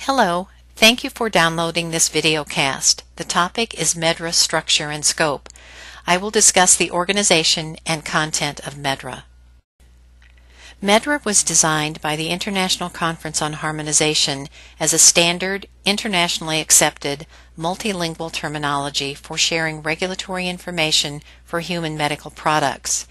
Hello, thank you for downloading this video cast. The topic is MedDRA structure and scope. I will discuss the organization and content of MedDRA. MedDRA was designed by the International Conference on Harmonization as a standard, internationally accepted, multilingual terminology for sharing regulatory information for human medical products.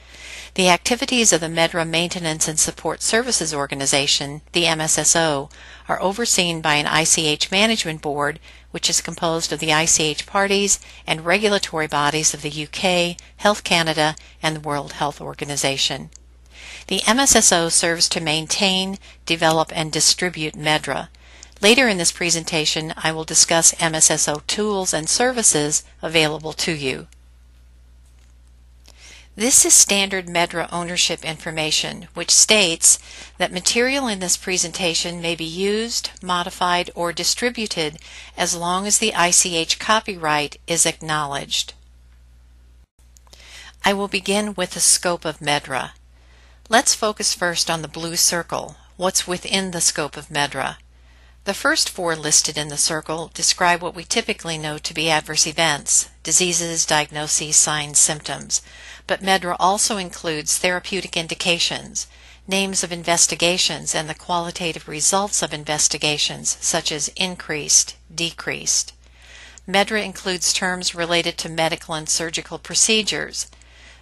The activities of the MedDRA Maintenance and Support Services Organization, the MSSO, are overseen by an ICH Management Board, which is composed of the ICH parties and regulatory bodies of the UK, Health Canada, and the World Health Organization. The MSSO serves to maintain, develop, and distribute MedDRA. Later in this presentation, I will discuss MSSO tools and services available to you. This is standard MedDRA ownership information, which states that material in this presentation may be used, modified, or distributed as long as the ICH copyright is acknowledged. I will begin with the scope of MedDRA. Let's focus first on the blue circle, what's within the scope of MedDRA. The first four listed in the circle describe what we typically know to be adverse events, diseases, diagnoses, signs, symptoms. But MedDRA also includes therapeutic indications, names of investigations, and the qualitative results of investigations, such as increased, decreased. MedDRA includes terms related to medical and surgical procedures,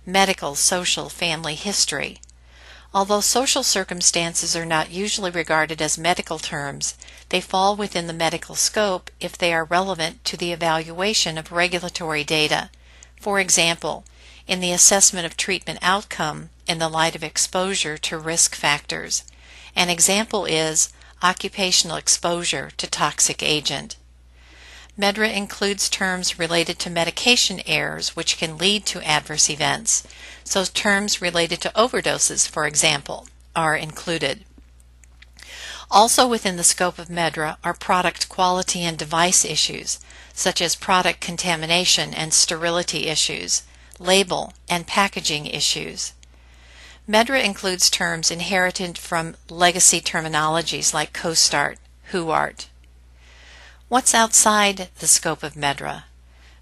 medical, social, family history. Although social circumstances are not usually regarded as medical terms, they fall within the medical scope if they are relevant to the evaluation of regulatory data. For example, in the assessment of treatment outcome in the light of exposure to risk factors. An example is occupational exposure to toxic agent. MedDRA includes terms related to medication errors which can lead to adverse events. So terms related to overdoses, for example, are included. Also within the scope of MedDRA are product quality and device issues, such as product contamination and sterility issues, label and packaging issues. MedDRA includes terms inherited from legacy terminologies like CoStart, WHOART. What's outside the scope of MedDRA?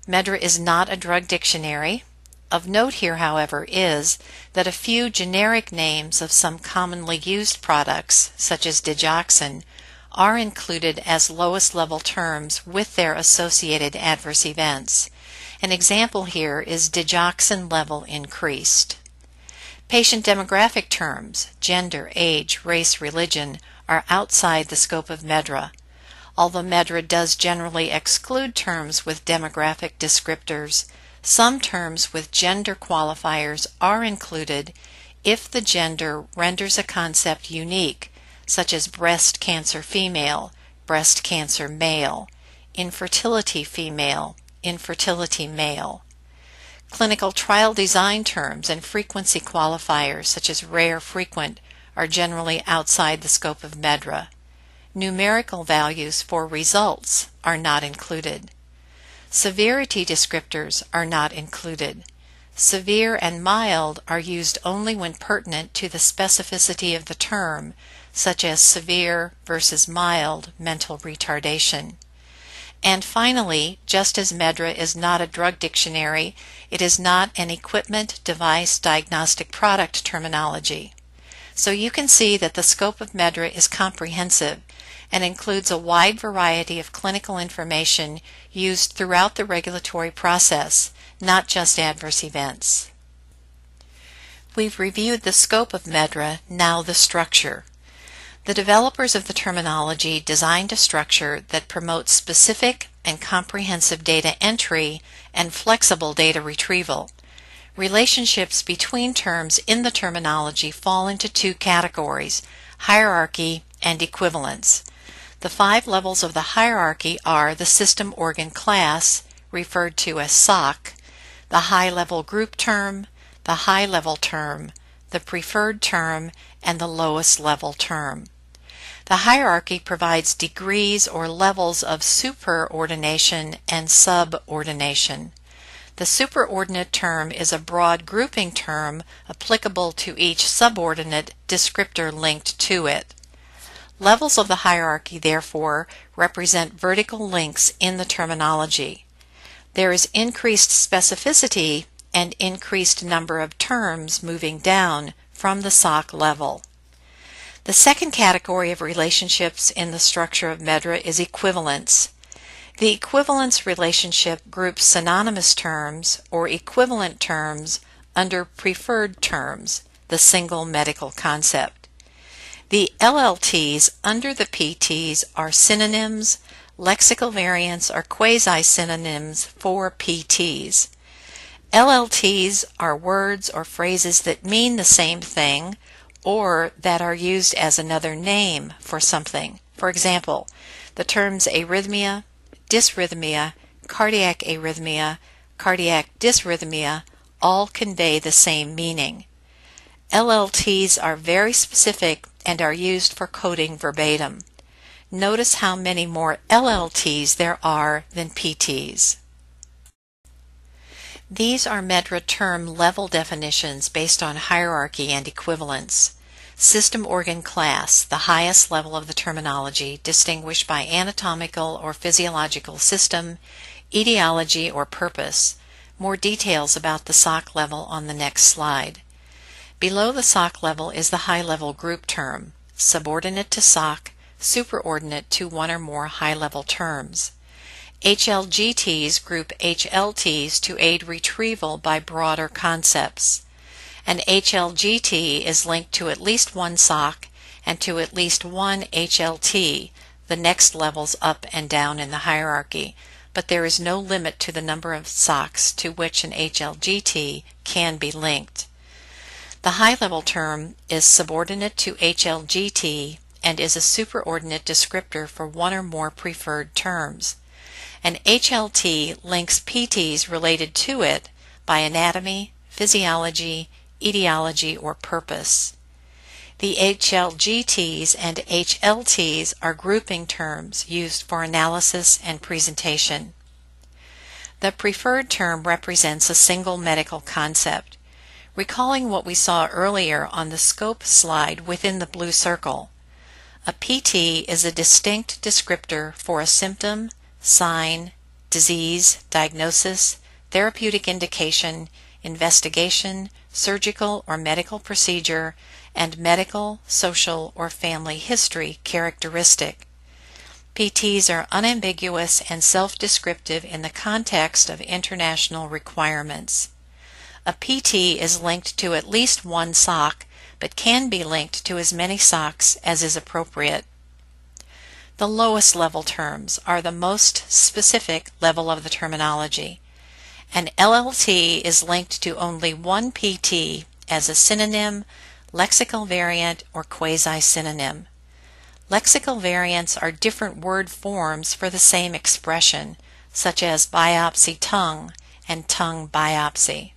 MedDRA is not a drug dictionary. Of note here, however, is that a few generic names of some commonly used products, such as digoxin, are included as lowest level terms with their associated adverse events. An example here is digoxin level increased. Patient demographic terms, gender, age, race, religion, are outside the scope of MedDRA. Although MedDRA does generally exclude terms with demographic descriptors, some terms with gender qualifiers are included if the gender renders a concept unique, such as breast cancer female, breast cancer male, infertility female, infertility male. Clinical trial design terms and frequency qualifiers, such as rare, frequent, are generally outside the scope of MedDRA. Numerical values for results are not included. Severity descriptors are not included. Severe and mild are used only when pertinent to the specificity of the term, such as severe versus mild mental retardation. And finally, just as MedDRA is not a drug dictionary, it is not an equipment, device, diagnostic product terminology. So you can see that the scope of MedDRA is comprehensive and includes a wide variety of clinical information used throughout the regulatory process, not just adverse events. We've reviewed the scope of MedDRA, now the structure. The developers of the terminology designed a structure that promotes specific and comprehensive data entry and flexible data retrieval. Relationships between terms in the terminology fall into two categories: hierarchy and equivalence. The 5 levels of the hierarchy are the system organ class, referred to as SOC, the high-level group term, the high-level term, the preferred term, and the lowest level term. The hierarchy provides degrees or levels of superordination and subordination. The superordinate term is a broad grouping term applicable to each subordinate descriptor linked to it. Levels of the hierarchy, therefore, represent vertical links in the terminology. There is increased specificity and increased number of terms moving down from the SOC level. The second category of relationships in the structure of MedDRA is equivalence. The equivalence relationship groups synonymous terms or equivalent terms under preferred terms, the single medical concept. The LLTs under the PTs are synonyms, lexical variants are quasi-synonyms for PTs. LLTs are words or phrases that mean the same thing or that are used as another name for something. For example, the terms arrhythmia, dysrhythmia, cardiac arrhythmia, cardiac dysrhythmia all convey the same meaning. LLTs are very specific and are used for coding verbatim. Notice how many more LLTs there are than PTs. These are MedDRA term level definitions based on hierarchy and equivalence. System organ class, the highest level of the terminology, distinguished by anatomical or physiological system, etiology, or purpose. More details about the SOC level on the next slide. Below the SOC level is the high-level group term, subordinate to SOC, superordinate to one or more high-level terms. HLGTs group HLTs to aid retrieval by broader concepts. An HLGT is linked to at least one SOC and to at least one HLT, the next levels up and down in the hierarchy, but there is no limit to the number of SOCs to which an HLGT can be linked. The high-level term is subordinate to HLGT and is a superordinate descriptor for one or more preferred terms. An HLT links PTs related to it by anatomy, physiology, etiology, or purpose. The HLGTs and HLTs are grouping terms used for analysis and presentation. The preferred term represents a single medical concept. Recalling what we saw earlier on the scope slide within the blue circle, a PT is a distinct descriptor for a symptom, sign, disease, diagnosis, therapeutic indication, investigation, surgical or medical procedure, and medical, social, or family history characteristic. PTs are unambiguous and self-descriptive in the context of international requirements. A PT is linked to at least one SOC, but can be linked to as many SOCs as is appropriate. The lowest level terms are the most specific level of the terminology. An LLT is linked to only one PT as a synonym, lexical variant, or quasi-synonym. Lexical variants are different word forms for the same expression, such as biopsy tongue and tongue biopsy.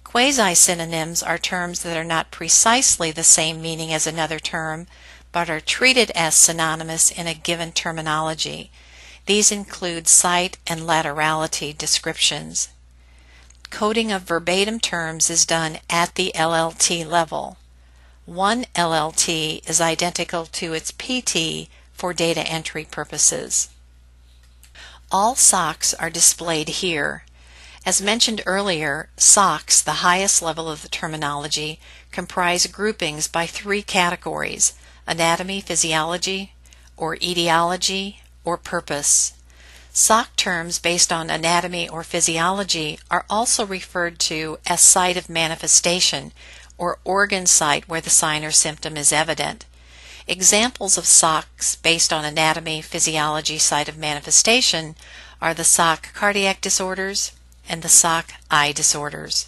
Quasi-synonyms are terms that are not precisely the same meaning as another term, but are treated as synonymous in a given terminology. These include site and laterality descriptions. Coding of verbatim terms is done at the LLT level. One LLT is identical to its PT for data entry purposes. All SOCs are displayed here. As mentioned earlier, SOCs, the highest level of the terminology, comprise groupings by three categories: anatomy, physiology, or etiology, or purpose. SOC terms based on anatomy or physiology are also referred to as site of manifestation, or organ site where the sign or symptom is evident. Examples of SOCs based on anatomy, physiology, site of manifestation are the SOC cardiac disorders and the SOC eye disorders.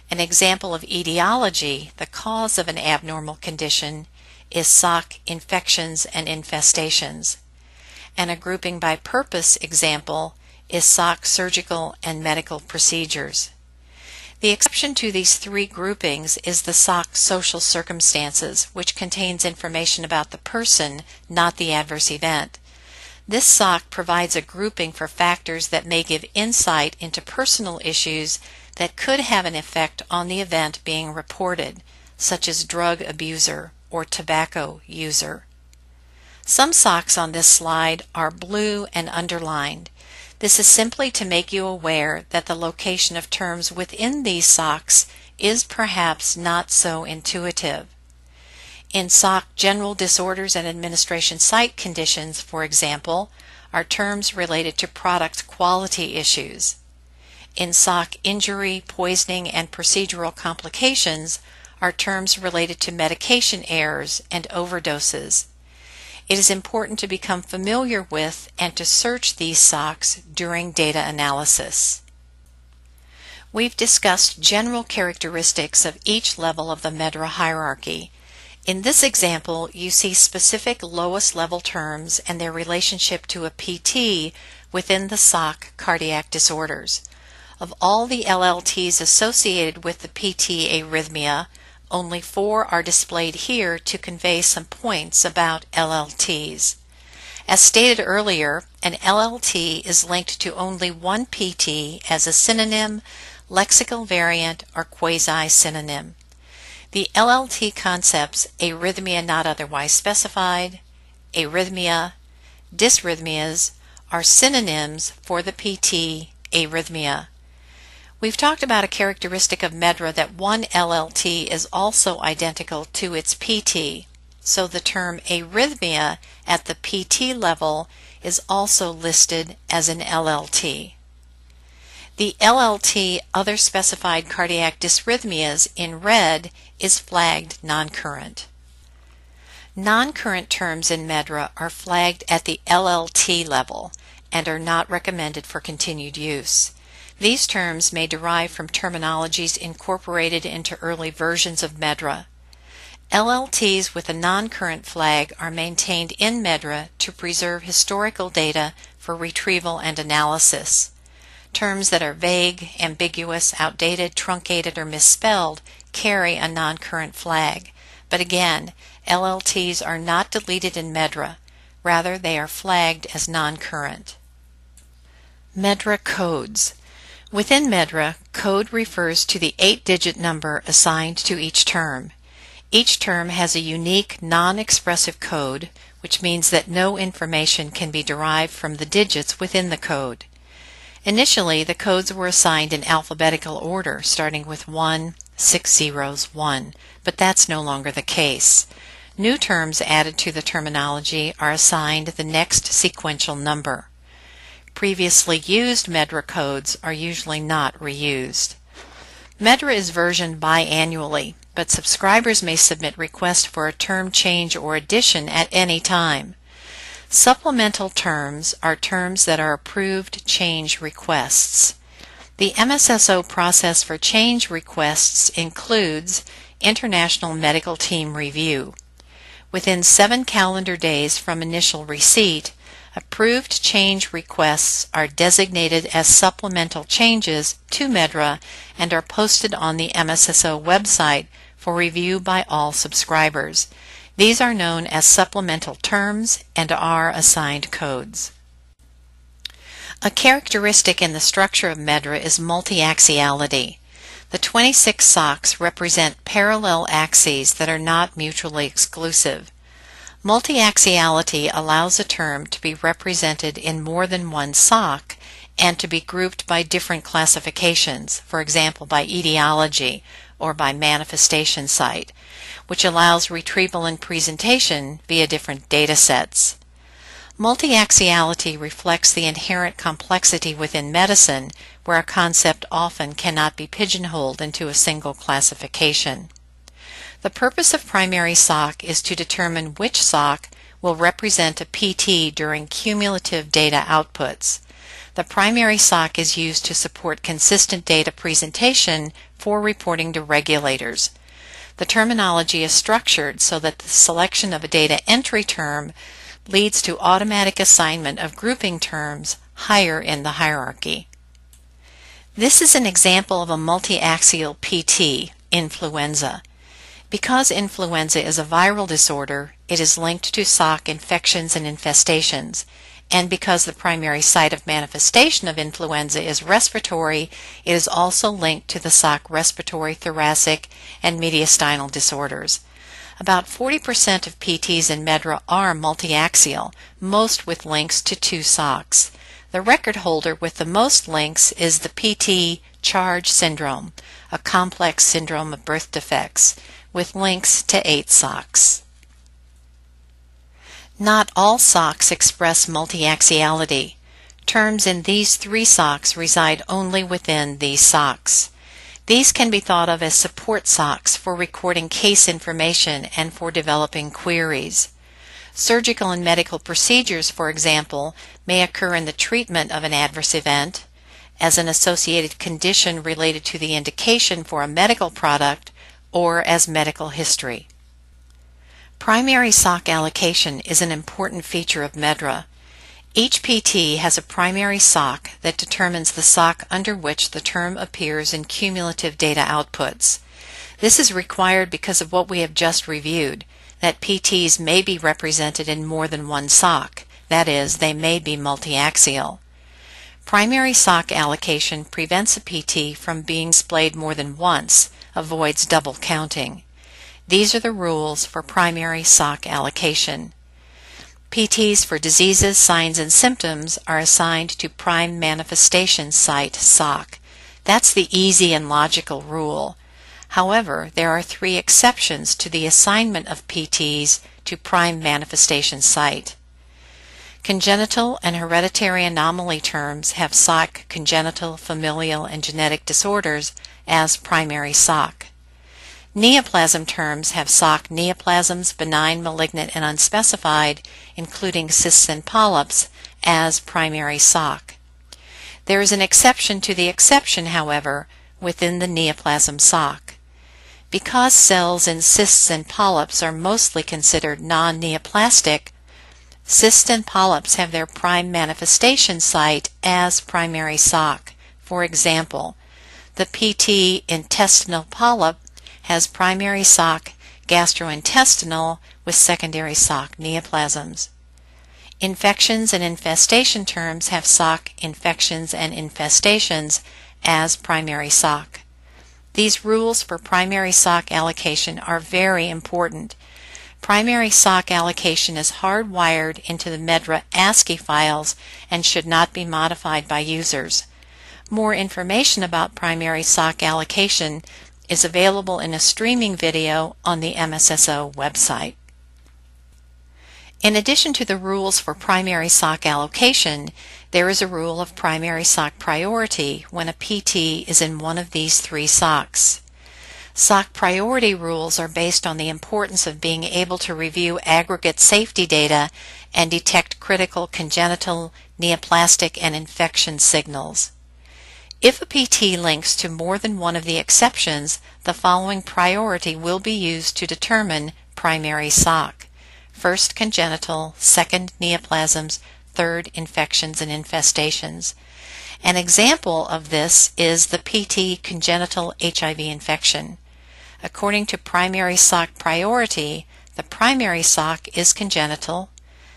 An example of etiology, the cause of an abnormal condition, is SOC infections and infestations. And a grouping by purpose example is SOC surgical and medical procedures. The exception to these three groupings is the SOC social circumstances, which contains information about the person, not the adverse event. This SOC provides a grouping for factors that may give insight into personal issues that could have an effect on the event being reported, such as drug abuser or tobacco user. Some SOCs on this slide are blue and underlined. This is simply to make you aware that the location of terms within these SOCs is perhaps not so intuitive. In SOC General Disorders and Administration Site Conditions, for example, are terms related to product quality issues. In SOC Injury, Poisoning, and Procedural Complications are terms related to medication errors and overdoses. It is important to become familiar with and to search these SOCs during data analysis. We've discussed general characteristics of each level of the MedDRA hierarchy. In this example, you see specific lowest level terms and their relationship to a PT within the SOC cardiac disorders. Of all the LLTs associated with the PT arrhythmia, only 4 are displayed here to convey some points about LLTs. As stated earlier, an LLT is linked to only one PT as a synonym, lexical variant, or quasi-synonym. The LLT concepts arrhythmia not otherwise specified, arrhythmia, dysrhythmias are synonyms for the PT arrhythmia. We've talked about a characteristic of MedDRA that one LLT is also identical to its PT, so the term arrhythmia at the PT level is also listed as an LLT. The LLT Other Specified Cardiac Dysrhythmias in red is flagged non-current. Non-current terms in MedDRA are flagged at the LLT level and are not recommended for continued use. These terms may derive from terminologies incorporated into early versions of MedDRA. LLTs with a non-current flag are maintained in MedDRA to preserve historical data for retrieval and analysis. Terms that are vague, ambiguous, outdated, truncated, or misspelled carry a non-current flag. But again, LLTs are not deleted in MedDRA. Rather, they are flagged as non-current. MedDRA codes. Within MedDRA, code refers to the 8-digit number assigned to each term. Each term has a unique non-expressive code, which means that no information can be derived from the digits within the code. Initially, the codes were assigned in alphabetical order, starting with 1, 6 zeros, 1, but that's no longer the case. New terms added to the terminology are assigned the next sequential number. Previously used MedDRA codes are usually not reused. MedDRA is versioned biannually, but subscribers may submit requests for a term change or addition at any time. Supplemental terms are terms that are approved change requests. The MSSO process for change requests includes International Medical Team Review. Within 7 calendar days from initial receipt, approved change requests are designated as supplemental changes to MedDRA and are posted on the MSSO website for review by all subscribers. These are known as supplemental terms and are assigned codes. A characteristic in the structure of MedDRA is multi-axiality. The 26 SOCs represent parallel axes that are not mutually exclusive. Multi-axiality allows a term to be represented in more than one SOC and to be grouped by different classifications, for example by etiology or by manifestation site, which allows retrieval and presentation via different data sets. Multi-axiality reflects the inherent complexity within medicine, where a concept often cannot be pigeonholed into a single classification. The purpose of primary SOC is to determine which SOC will represent a PT during cumulative data outputs. The primary SOC is used to support consistent data presentation for reporting to regulators. The terminology is structured so that the selection of a data entry term leads to automatic assignment of grouping terms higher in the hierarchy. This is an example of a multi-axial PT, influenza. Because influenza is a viral disorder, it is linked to SOC infections and infestations. And because the primary site of manifestation of influenza is respiratory, it is also linked to the SOC respiratory, thoracic, and mediastinal disorders. About 40% of PTs in MedDRA are multiaxial, most with links to 2 socks. The record holder with the most links is the PT charge syndrome, a complex syndrome of birth defects, with links to 8 socks. Not all socks express multiaxiality. Terms in these 3 socks reside only within these socks. These can be thought of as support socks for recording case information and for developing queries. Surgical and medical procedures, for example, may occur in the treatment of an adverse event, as an associated condition related to the indication for a medical product, or as medical history. Primary sock allocation is an important feature of MedDRA. Each PT has a primary sock that determines the sock under which the term appears in cumulative data outputs. This is required because of what we have just reviewed, that PTs may be represented in more than one sock, that is, they may be multiaxial. Primary sock allocation prevents a PT from being displayed more than once, avoids double counting. These are the rules for primary sock allocation. PTs for diseases, signs, and symptoms are assigned to prime manifestation site sock. That's the easy and logical rule. However, there are 3 exceptions to the assignment of PTs to prime manifestation site. Congenital and hereditary anomaly terms have sock congenital, familial, and genetic disorders as primary sock. Neoplasm terms have sock neoplasms, benign, malignant, and unspecified, including cysts and polyps, as primary sock. There is an exception to the exception, however, within the neoplasm sock. Because cells in cysts and polyps are mostly considered non-neoplastic, cysts and polyps have their prime manifestation site as primary sock. For example, the PT intestinal polyp has primary sock gastrointestinal with secondary sock neoplasms. Infections and infestation terms have sock infections and infestations as primary sock. These rules for primary sock allocation are very important. Primary sock allocation is hardwired into the MedDRA ASCII files and should not be modified by users. More information about primary sock allocation is available in a streaming video on the MSSO website. In addition to the rules for primary sock allocation, there is a rule of primary sock priority when a PT is in one of these 3 socks. Sock priority rules are based on the importance of being able to review aggregate safety data and detect critical congenital, neoplastic, and infection signals. If a PT links to more than one of the exceptions, the following priority will be used to determine primary sock. First, congenital, second, neoplasms, third, infections and infestations. An example of this is the PT congenital HIV infection. According to primary sock priority, the primary sock is congenital.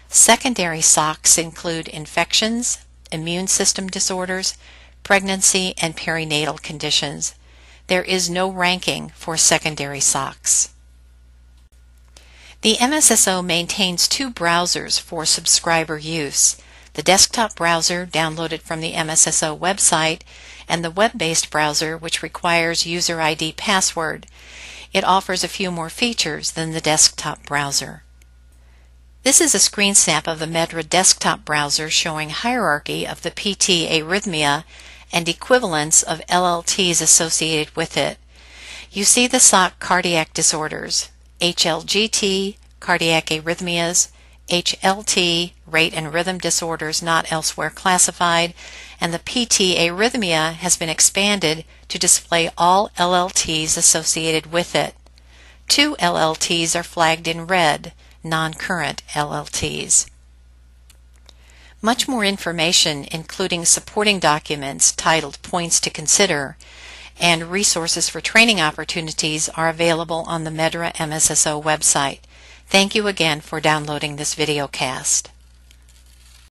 Secondary socks include infections, immune system disorders, pregnancy, and perinatal conditions. There is no ranking for secondary socks. The MSSO maintains 2 browsers for subscriber use: the desktop browser downloaded from the MSSO website and the web-based browser, which requires user ID password. It offers a few more features than the desktop browser. This is a screen snap of the MedDRA desktop browser showing hierarchy of the PT arrhythmia and equivalence of LLTs associated with it. You see the sock cardiac disorders, HLGT, cardiac arrhythmias, HLT, rate and rhythm disorders not elsewhere classified, and the PT arrhythmia has been expanded to display all LLTs associated with it. 2 LLTs are flagged in red, non-current LLTs. Much more information, including supporting documents titled Points to Consider and resources for training opportunities, are available on the MedDRA MSSO website. Thank you again for downloading this videocast.